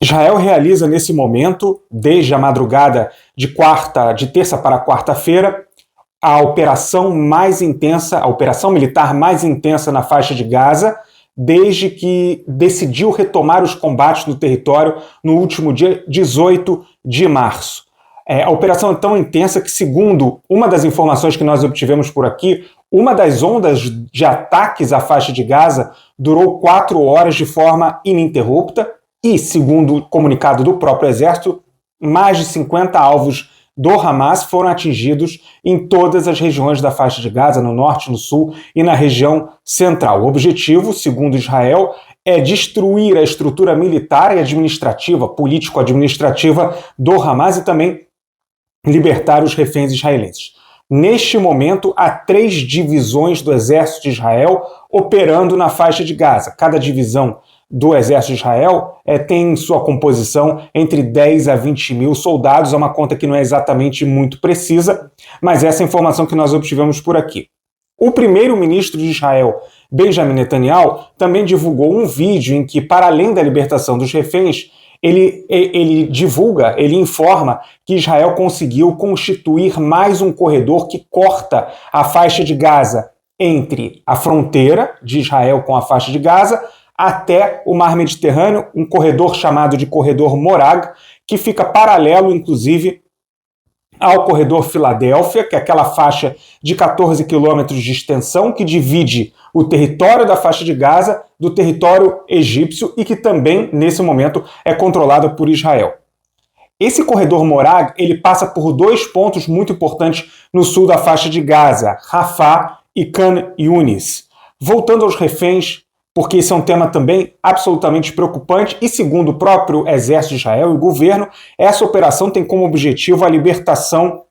Israel realiza nesse momento, desde a madrugada de terça para quarta-feira, a operação militar mais intensa na faixa de Gaza, desde que decidiu retomar os combates no território no último dia 18 de março. A operação é tão intensa que, segundo uma das informações que nós obtivemos por aqui, uma das ondas de ataques à faixa de Gaza durou 4 horas de forma ininterrupta e, segundo o comunicado do próprio exército, mais de 50 alvos do Hamas foram atingidos em todas as regiões da faixa de Gaza, no norte, no sul e na região central. O objetivo, segundo Israel, é destruir a estrutura militar e administrativa, político-administrativa do Hamas e também libertar os reféns israelenses. Neste momento, há 3 divisões do exército de Israel operando na faixa de Gaza. Cada divisão do exército de Israel tem em sua composição entre 10 a 20 mil soldados, é uma conta que não é exatamente muito precisa, mas essa é a informação que nós obtivemos por aqui. O primeiro-ministro de Israel, Benjamin Netanyahu, também divulgou um vídeo em que, para além da libertação dos reféns, ele informa que Israel conseguiu constituir mais um corredor que corta a faixa de Gaza entre a fronteira de Israel com a faixa de Gaza até o Mar Mediterrâneo, um corredor chamado de Corredor Morag, que fica paralelo, inclusive, ao Corredor Filadélfia, que é aquela faixa de 14 quilômetros de extensão que divide o território da faixa de Gaza do território egípcio e que também, nesse momento, é controlado por Israel. Esse Corredor Morag, ele passa por 2 pontos muito importantes no sul da faixa de Gaza, Rafah e Khan Yunis. Voltando aos reféns, porque esse é um tema também absolutamente preocupante e, segundo o próprio exército de Israel e o governo, essa operação tem como objetivo a libertação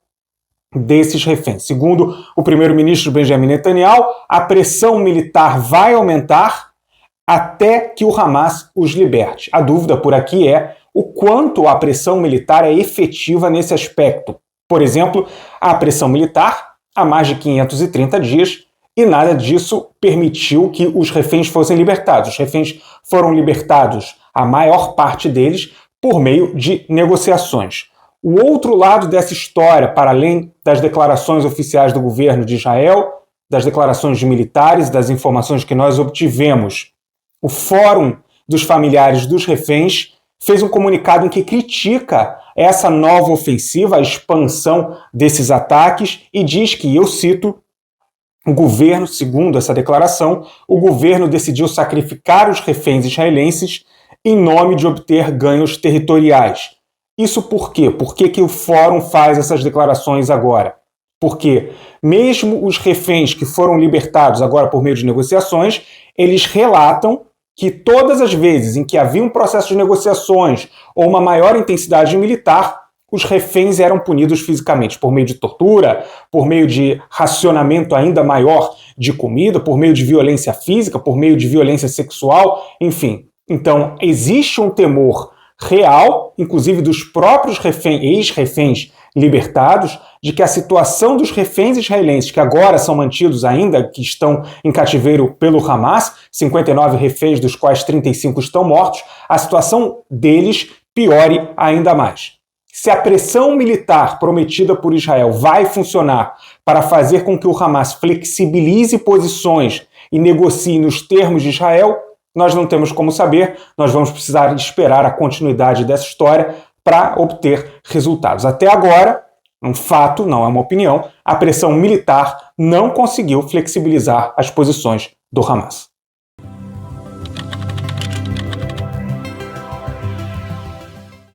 desses reféns. Segundo o primeiro-ministro Benjamin Netanyahu, a pressão militar vai aumentar até que o Hamas os liberte. A dúvida por aqui é o quanto a pressão militar é efetiva nesse aspecto. Por exemplo, a pressão militar há mais de 530 dias e nada disso permitiu que os reféns fossem libertados. Os reféns foram libertados, a maior parte deles, por meio de negociações. O outro lado dessa história, para além das declarações oficiais do governo de Israel, das declarações de militares, das informações que nós obtivemos, o Fórum dos Familiares dos Reféns fez um comunicado em que critica essa nova ofensiva, a expansão desses ataques, e diz que, eu cito, o governo, segundo essa declaração, o governo decidiu sacrificar os reféns israelenses em nome de obter ganhos territoriais. Isso por quê? Por que o Fórum faz essas declarações agora? Porque mesmo os reféns que foram libertados agora por meio de negociações, eles relatam que todas as vezes em que havia um processo de negociações ou uma maior intensidade militar, os reféns eram punidos fisicamente, por meio de tortura, por meio de racionamento ainda maior de comida, por meio de violência física, por meio de violência sexual, enfim. Então, existe um temor real, inclusive dos próprios ex-reféns libertados, de que a situação dos reféns israelenses, que agora são mantidos ainda, que estão em cativeiro pelo Hamas, 59 reféns, dos quais 35 estão mortos, a situação deles piore ainda mais. Se a pressão militar prometida por Israel vai funcionar para fazer com que o Hamas flexibilize posições e negocie nos termos de Israel, nós não temos como saber, nós vamos precisar esperar a continuidade dessa história para obter resultados. Até agora, um fato, não é uma opinião, a pressão militar não conseguiu flexibilizar as posições do Hamas.